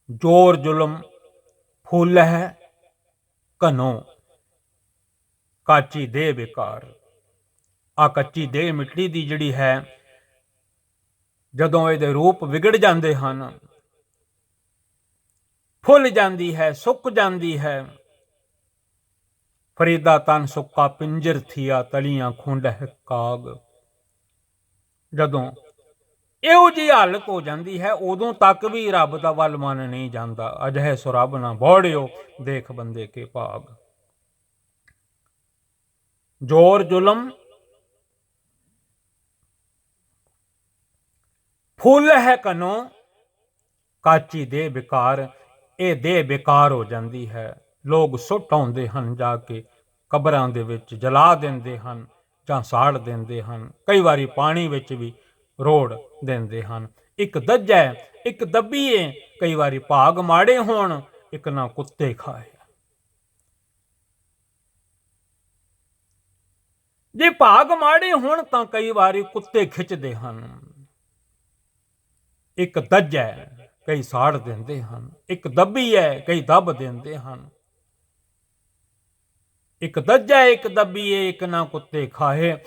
ਜ਼ੋਰ ਜ਼ੁਲਮ ਫੁੱਲ ਹੈ ਘਨੋਂ, ਕਾਚੀ ਦੇਹ ਬੇਕਾਰ। ਆ ਕੱਚੀ ਦੇਹ ਮਿੱਟੀ ਦੀ ਜਿਹੜੀ ਹੈ, ਜਦੋਂ ਇਹਦੇ ਰੂਪ ਵਿਗੜ ਜਾਂਦੇ ਹਨ, ਫੁੱਲ ਜਾਂਦੀ ਹੈ, ਸੁੱਕ ਜਾਂਦੀ ਹੈ। ਫਰੀਦਾ ਤਨ ਸੁੱਕਾ ਪਿੰਜਰ ਥੀਆ, ਤਲੀਆਂ ਖੁੰਡ ਹੈ ਕਾਗ। ਜਦੋਂ ਇਹੋ ਜਿਹੀ ਹਾਲਤ ਹੋ ਜਾਂਦੀ ਹੈ ਉਦੋਂ ਤੱਕ ਵੀ ਰੱਬ ਦਾ ਵੱਲ ਮਨ ਨਹੀਂ ਜਾਂਦਾ। ਅਜਿਹੇ ਸੋ ਰੱਬ ਨਾ ਬੋੜਿਓ, ਦੇਖ ਬੰਦੇ ਕੇ ਭਾਗ। ਜ਼ੋਰ ਜ਼ੁਲਮ ਫੁੱਲ ਹੈ ਘਨੋਂ, ਕਾਚੀ ਦੇਹ ਬੇਕਾਰ। ਇਹ ਦੇਹ ਬੇਕਾਰ ਹੋ ਜਾਂਦੀ ਹੈ। ਲੋਕ ਸੁੱਟ ਆਉਂਦੇ ਹਨ, ਜਾ ਕੇ ਕਬਰਾਂ ਦੇ ਵਿੱਚ ਜਲਾ ਦਿੰਦੇ ਹਨ ਜਾਂ ਸਾੜ ਦਿੰਦੇ ਹਨ। ਕਈ ਵਾਰੀ ਪਾਣੀ ਵਿੱਚ ਵੀ ਰੋੜ ਦਿੰਦੇ ਹਨ। ਇੱਕ ਦੱਜੈ ਇੱਕ ਦੱਬੀਏ, ਕਈ ਵਾਰੀ ਭਾਗ ਮਾੜੇ ਹੋਣ ਇੱਕ ਨਾ ਕੁੱਤੇ ਖਾਏ। ਜੇ ਭਾਗ ਮਾੜੇ ਹੋਣ ਤਾਂ ਕਈ ਵਾਰੀ ਕੁੱਤੇ ਖਿੱਚਦੇ ਹਨ। ਇੱਕ ਦੱਜੈ ਕਈ ਸਾੜ ਦਿੰਦੇ ਹਨ, ਇੱਕ ਦੱਬੀਏ ਕਈ ਦੱਬ ਦਿੰਦੇ ਹਨ। ਇੱਕ ਦੱਜੈ ਇੱਕ ਦੱਬੀਏ, ਇੱਕ ਨਾ ਕੁੱਤੇ ਖਾਏ।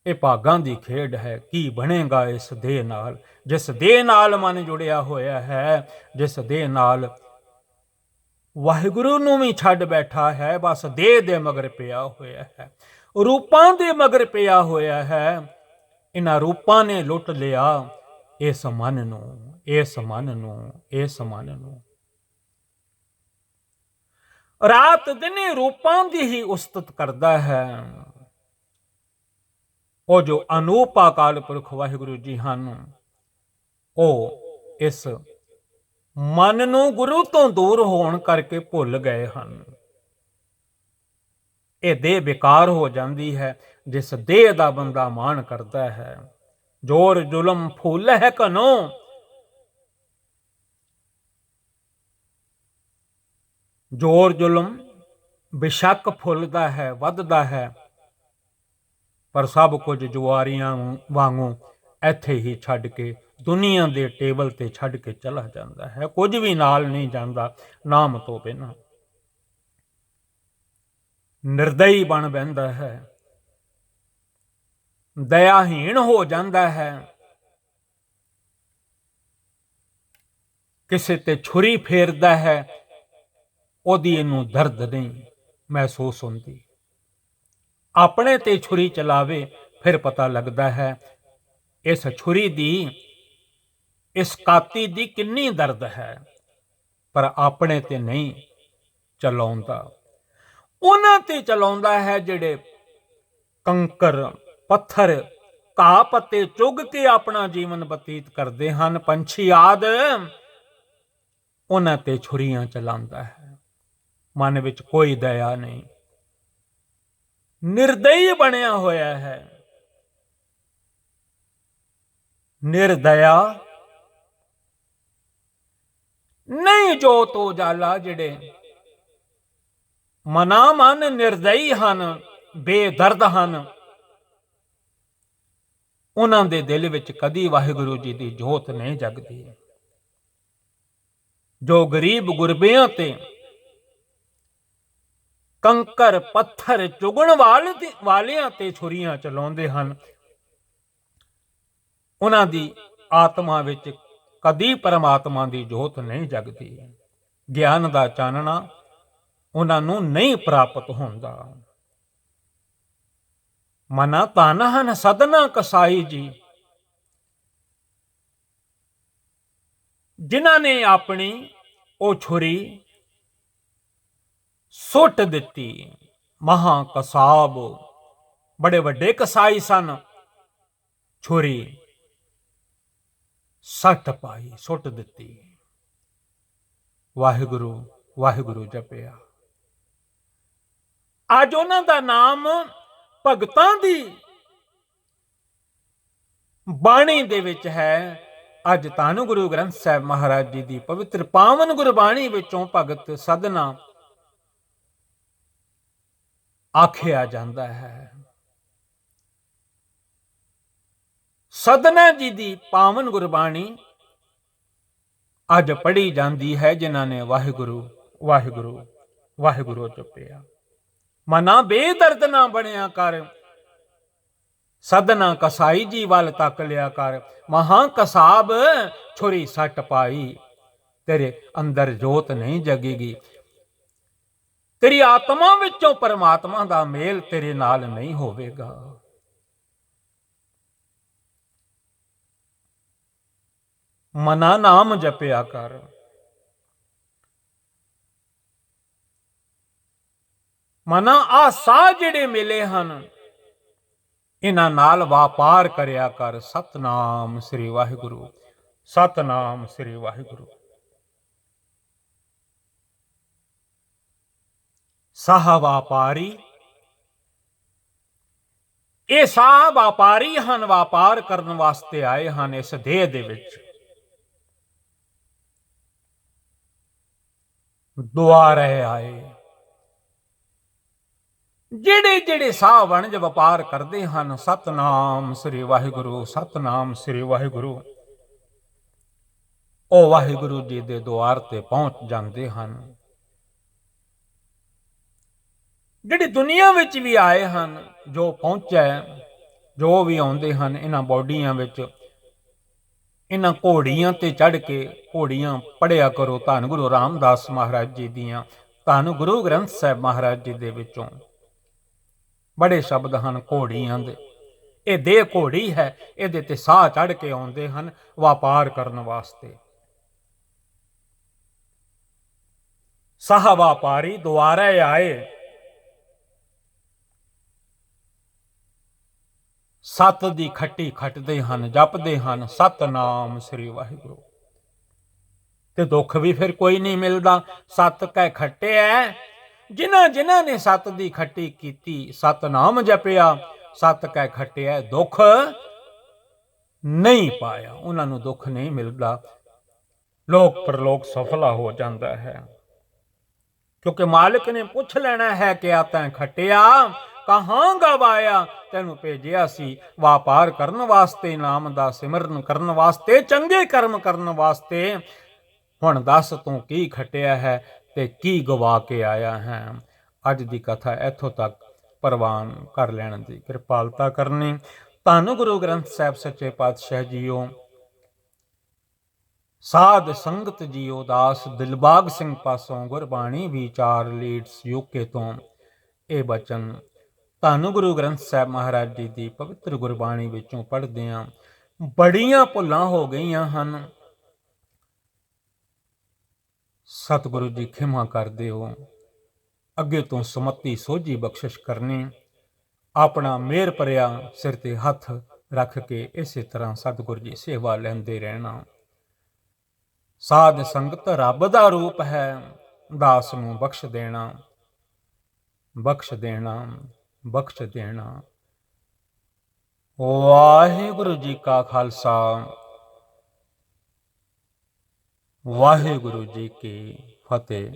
ਇਹ ਭਾਗਾਂ ਦੀ ਖੇਡ ਹੈ। ਕੀ ਬਣੇਗਾ ਇਸ ਦੇਹ ਨਾਲ? ਜਿਸ ਦੇਹ ਨਾਲ ਮਨ ਜੁੜਿਆ ਹੋਇਆ ਹੈ, ਜਿਸ ਦੇਹ ਨਾਲ ਵਾਹਿਗੁਰੂ ਨੂੰ ਵੀ ਛੱਡ ਬੈਠਾ ਹੈ, ਬਸ ਦੇਹ ਦੇ ਮਗਰ ਪਿਆ ਹੋਇਆ ਹੈ, ਰੂਪਾਂ ਦੇ ਮਗਰ ਪਿਆ ਹੋਇਆ ਹੈ। ਇਹਨਾਂ ਰੂਪਾਂ ਨੇ ਲੁੱਟ ਲਿਆ ਇਸ ਮਨ ਨੂੰ, ਇਸ ਮਨ ਨੂੰ, ਇਸ ਮਨ ਨੂੰ। ਰਾਤ ਦਿਨੇ ਰੂਪਾਂ ਦੀ ਹੀ ਉਸਤਤ ਕਰਦਾ ਹੈ। ਉਹ ਜੋ ਅਨੂਪ ਅਕਾਲ ਪੁਰਖ ਵਾਹਿਗੁਰੂ ਜੀ ਹਨ, ਉਹ ਇਸ ਮਨ ਨੂੰ ਗੁਰੂ ਤੋਂ ਦੂਰ ਹੋਣ ਕਰਕੇ ਭੁੱਲ ਗਏ ਹਨ। ਇਹ ਦੇਹ ਬੇਕਾਰ ਹੋ ਜਾਂਦੀ ਹੈ ਜਿਸ ਦੇਹ ਦਾ ਬੰਦਾ ਮਾਣ ਕਰਦਾ ਹੈ। ਜੋਰ ਜ਼ੁਲਮ ਫੂਲ ਹੈ ਕਨੋ, ਜੋਰ ਜ਼ੁਲਮ ਬੇਸ਼ੱਕ ਫੁੱਲਦਾ ਹੈ, ਵੱਧਦਾ ਹੈ, ਪਰ ਸਭ ਕੁਝ ਜੁਆਰੀਆਂ ਵਾਂਗੂ ਇੱਥੇ ਹੀ ਛੱਡ ਕੇ ਦੁਨੀਆ ਦੇ ਟੇਬਲ ਤੇ ਛੱਡ ਕੇ ਚਲਾ ਜਾਂਦਾ ਹੈ। ਕੁਝ ਵੀ ਨਾਲ ਨਹੀਂ ਜਾਂਦਾ ਨਾਮ ਤੋਂ ਬਿਨਾਂ। ਨਿਰਦਈ ਬਣ ਬਹਿੰਦਾ ਹੈ, ਦਇਆਹੀਣ ਹੋ ਜਾਂਦਾ ਹੈ, ਕਿਸੇ ਤੇ ਛੁਰੀ ਫੇਰਦਾ ਹੈ, ਉਹਦੀ ਇਹਨੂੰ ਦਰਦ ਨਹੀਂ ਮਹਿਸੂਸ ਹੁੰਦੀ। ਆਪਣੇ ਤੇ ਛੁਰੀ ਚਲਾਵੇ ਫਿਰ ਪਤਾ ਲੱਗਦਾ ਹੈ ਇਸ ਛੁਰੀ ਦੀ, ਇਸ ਕਾਤੀ ਦੀ ਕਿੰਨੀ ਦਰਦ ਹੈ, ਪਰ ਆਪਣੇ ਤੇ ਨਹੀਂ ਚਲਾਉਂਦਾ। ਉਹਨਾਂ ਤੇ ਚਲਾਉਂਦਾ ਹੈ ਜਿਹੜੇ ਕੰਕਰ ਪੱਥਰ ਘਾਹ ਪੱਤੇ ਚੁੱਗ ਕੇ ਆਪਣਾ ਜੀਵਨ ਬਤੀਤ ਕਰਦੇ ਹਨ, ਪੰਛੀ ਆਦ, ਉਹਨਾਂ ਤੇ ਛੁਰੀਆਂ ਚਲਾਉਂਦਾ ਹੈ। ਮਨ ਵਿੱਚ ਕੋਈ ਦਇਆ ਨਹੀਂ, ਨਿਰਦਈ ਬਣਿਆ ਹੋਇਆ ਹੈ। ਨਿਰਦਇਆ ਨਹੀਂ ਜੋਤ ਉਜਾਲਾ। ਜਿਹੜੇ ਮਨਾ ਮਨ ਨਿਰਦਈ ਹਨ, ਬੇਦਰਦ ਹਨ, ਉਹਨਾਂ ਦੇ ਦਿਲ ਵਿੱਚ ਕਦੀ ਵਾਹਿਗੁਰੂ ਜੀ ਦੀ ਜੋਤ ਨਹੀਂ ਜਗਦੀ। ਜੋ ਗਰੀਬ ਗੁਰਬਿਆਂ ਤੇ ਕੰਕਰ ਪੱਥਰ ਚੁਗਣ ਵਾਲਿਆਂ ਤੇ ਛੁਰੀਆਂ ਚਲਾਉਂਦੇ ਹਨ, ਉਹਨਾਂ ਦੀ ਆਤਮਾ ਵਿੱਚ ਕਦੀ ਪਰਮਾਤਮਾ ਦੀ ਜੋਤ ਨਹੀਂ ਜਗਦੀ। ਗਿਆਨ ਦਾ ਚਾਨਣਾ ਉਹਨਾਂ ਨੂੰ ਨਹੀਂ ਪ੍ਰਾਪਤ ਹੁੰਦਾ। ਮਨਾ ਧਨ ਹਨ ਸਦਨਾ ਕਸਾਈ ਜੀ, ਜਿਨ੍ਹਾਂ ਨੇ ਆਪਣੀ ਉਹ ਛੁਰੀ ਸੁੱਟ ਦਿੱਤੀ। ਮਹਾ ਕਸਾਬ, ਬੜੇ ਵੱਡੇ ਕਸਾਈ ਸਨ, ਛੁਰੀ ਸੱਟ ਪਾਈ, ਸੁੱਟ ਦਿੱਤੀ। ਵਾਹਿਗੁਰੂ ਵਾਹਿਗੁਰੂ ਜਪਿਆ। ਅੱਜ ਉਹਨਾਂ ਦਾ ਨਾਮ ਭਗਤਾਂ ਦੀ ਬਾਣੀ ਦੇ ਵਿੱਚ ਹੈ। ਅੱਜ ਧੰਨ ਗੁਰੂ ਗ੍ਰੰਥ ਸਾਹਿਬ ਮਹਾਰਾਜ ਜੀ ਦੀ ਪਵਿੱਤਰ ਪਾਵਨ ਗੁਰਬਾਣੀ ਵਿੱਚੋਂ ਭਗਤ ਸਦਨਾ ਆਖਿਆ ਜਾਂਦਾ ਹੈ। ਸਦਨਾ ਜੀ ਦੀ ਪਾਵਨ ਗੁਰਬਾਣੀ ਅੱਜ ਪੜ੍ਹੀ ਜਾਂਦੀ ਹੈ ਜਿਨ੍ਹਾਂ ਨੇ ਵਾਹਿਗੁਰੂ ਵਾਹਿਗੁਰੂ ਵਾਹਿਗੁਰੂ ਜਪਿਆ। ਮਨਾ ਬੇਦਰਦ ਨਾ ਬਣਿਆ ਕਰ, ਸਦਨਾ ਕਸਾਈ ਜੀ ਵੱਲ ਤੱਕ ਲਿਆ ਕਰ। ਮਹਾ ਕਸਾਬ ਛੁਰੀ ਸੱਟ ਪਾਈ, ਤੇਰੇ ਅੰਦਰ ਜੋਤ ਨਹੀਂ ਜਗੇਗੀ। ਤੇਰੀ ਆਤਮਾ ਵਿੱਚੋਂ ਪਰਮਾਤਮਾ ਦਾ ਮੇਲ ਤੇਰੇ ਨਾਲ ਨਹੀਂ ਹੋਵੇਗਾ। ਮਨਾ ਨਾਮ ਜਪਿਆ ਕਰ। ਮਨਾ ਆ ਸਾਹ ਜਿਹੜੇ ਮਿਲੇ ਹਨ, ਇਹਨਾਂ ਨਾਲ ਵਪਾਰ ਕਰਿਆ ਕਰ। ਸਤਨਾਮ ਸ੍ਰੀ ਵਾਹਿਗੁਰੂ, ਸਤਨਾਮ ਸ੍ਰੀ ਵਾਹਿਗੁਰੂ। ਸਾਹ ਵਪਾਰੀ ਇਹ ਸਾਹ ਵਪਾਰੀ ਹਨ, ਵਪਾਰ ਕਰਨ ਵਾਸਤੇ ਆਏ ਹਨ ਇਸ ਦੇਹ ਦੇ ਵਿੱਚ। ਦੁਆਰੇ ਆਏ। ਜਿਹੜੇ ਜਿਹੜੇ ਸਾਹ ਵਣਜ ਵਪਾਰ ਕਰਦੇ ਹਨ, ਸਤਨਾਮ ਸ੍ਰੀ ਵਾਹਿਗੁਰੂ, ਸਤਨਾਮ ਸ੍ਰੀ ਵਾਹਿਗੁਰੂ, ਉਹ ਵਾਹਿਗੁਰੂ ਜੀ ਦੇ ਦੁਆਰ ਤੇ ਪਹੁੰਚ ਜਾਂਦੇ ਹਨ। ਜਿਹੜੀ ਦੁਨੀਆ ਵਿੱਚ ਵੀ ਆਏ ਹਨ, ਜੋ ਪਹੁੰਚਿਆ, ਜੋ ਵੀ ਆਉਂਦੇ ਹਨ ਇਹਨਾਂ ਬੋਡੀਆਂ ਵਿੱਚ, ਇਹਨਾਂ ਘੋੜੀਆਂ ਤੇ ਚੜ੍ਹ ਕੇ ਘੋੜੀਆਂ ਪੜ੍ਹਿਆ ਕਰੋ ਧੰਨ ਗੁਰੂ ਰਾਮਦਾਸ ਮਹਾਰਾਜ ਜੀ ਦੀਆਂ, ਧੰਨ ਗੁਰੂ ਗ੍ਰੰਥ ਸਾਹਿਬ ਮਹਾਰਾਜ ਜੀ ਦੇ ਵਿੱਚੋਂ ਬੜੇ ਸ਼ਬਦ ਹਨ ਘੋੜੀਆਂ ਦੇ। ਇਹ ਦੇਹ ਘੋੜੀ ਹੈ, ਇਹਦੇ ਤੇ ਸਾਹ ਚੜ੍ਹ ਕੇ ਆਉਂਦੇ ਹਨ ਵਪਾਰ ਕਰਨ ਵਾਸਤੇ। ਸਾਹ ਵਪਾਰੀ ਦੁਆਰੇ ਆਏ। ਸੱਤ ਦੀ ਖੱਟੀ ਖੱਟਦੇ ਹਨ, ਜਪਦੇ ਹਨ ਸਤਨਾਮ ਸ੍ਰੀ ਵਾਹਿਗੁਰੂ। ਤੇ ਦੁੱਖ ਵੀ ਫਿਰ ਕੋਈ ਨਹੀਂ ਮਿਲਦਾ। ਸੱਤ ਕਹਿ ਖੱਟਿਆ, ਜਿਨ੍ਹਾਂ ਜਿਨ੍ਹਾਂ ਨੇ ਸੱਤ ਦੀ ਖੱਟੀ ਕੀਤੀ, ਸਤਨਾਮ ਜਪਿਆ, ਸੱਤ ਕਹਿ ਖੱਟਿਆ, ਦੁੱਖ ਨਹੀਂ ਪਾਇਆ, ਉਹਨਾਂ ਨੂੰ ਦੁੱਖ ਨਹੀਂ ਮਿਲਦਾ। ਲੋਕ ਪਰਲੋਕ ਸਫਲਾ ਹੋ ਜਾਂਦਾ ਹੈ, ਕਿਉਂਕਿ ਮਾਲਕ ਨੇ ਪੁੱਛ ਲੈਣਾ ਹੈ ਕਿ ਆ ਤੈਂ ਖੱਟਿਆ ਕਹਾਂ ਗਵਾਇਆ। ਤੈਨੂੰ ਭੇਜਿਆ ਸੀ ਵਪਾਰ ਕਰਨ ਵਾਸਤੇ, ਨਾਮ ਦਾ ਸਿਮਰਨ ਕਰਨ ਵਾਸਤੇ, ਚੰਗੇ ਕਰਮ ਕਰਨ ਵਾਸਤੇ। ਹੁਣ ਦੱਸ ਤੂੰ ਕੀ ਖੱਟਿਆ ਹੈ ਤੇ ਕੀ ਗਵਾ ਕੇ ਆਇਆ ਹੈ। ਅੱਜ ਦੀ ਕਥਾ ਇੱਥੋਂ ਤੱਕ ਪ੍ਰਵਾਨ ਕਰ ਲੈਣ ਦੀ ਕਿਰਪਾਲਤਾ ਕਰਨੀ। ਧੰਨ ਗੁਰੂ ਗ੍ਰੰਥ ਸਾਹਿਬ ਸੱਚੇ ਪਾਤਸ਼ਾਹ ਜੀਓ, ਸਾਧ ਸੰਗਤ ਜੀਓ, ਦਾਸ ਦਿਲਬਾਗ ਸਿੰਘ ਪਾਸੋਂ ਗੁਰਬਾਣੀ ਵਿਚਾਰ ਲੀਡਸ ਯੂਕੇ ਤੋਂ ਇਹ ਬਚਨ ਧੰਨ ਗੁਰੂ ਗ੍ਰੰਥ ਸਾਹਿਬ ਮਹਾਰਾਜ ਜੀ ਦੀ ਪਵਿੱਤਰ ਗੁਰਬਾਣੀ ਵਿੱਚੋਂ ਪੜ੍ਹਦਿਆਂ ਬੜੀਆਂ ਭੁੱਲਾਂ ਹੋ ਗਈਆਂ ਹਨ। ਸਤਿਗੁਰੂ ਜੀ ਖਿਮਾ ਕਰ ਦਿਓ। ਅੱਗੇ ਤੋਂ ਸੁਮਤੀ ਸੋਝੀ ਬਖਸ਼ਿਸ਼ ਕਰਨੀ। ਆਪਣਾ ਮਿਹਰ ਭਰਿਆ ਸਿਰ ਤੇ ਹੱਥ ਰੱਖ ਕੇ ਇਸੇ ਤਰ੍ਹਾਂ ਸਤਿਗੁਰੂ ਜੀ ਸੇਵਾ ਲੈਂਦੇ ਰਹਿਣਾ। ਸਾਧ ਸੰਗਤ ਰੱਬ ਦਾ ਰੂਪ ਹੈ, ਦਾਸ ਨੂੰ ਬਖਸ਼ ਦੇਣਾ, ਬਖਸ਼ ਦੇਣਾ, ਬਖਸ਼ ਦੇਣਾ। ਵਾਹਿਗੁਰੂ ਜੀ ਕਾ ਖਾਲਸਾ, ਵਾਹਿਗੁਰੂ ਜੀ ਕੀ ਫਤਿਹ।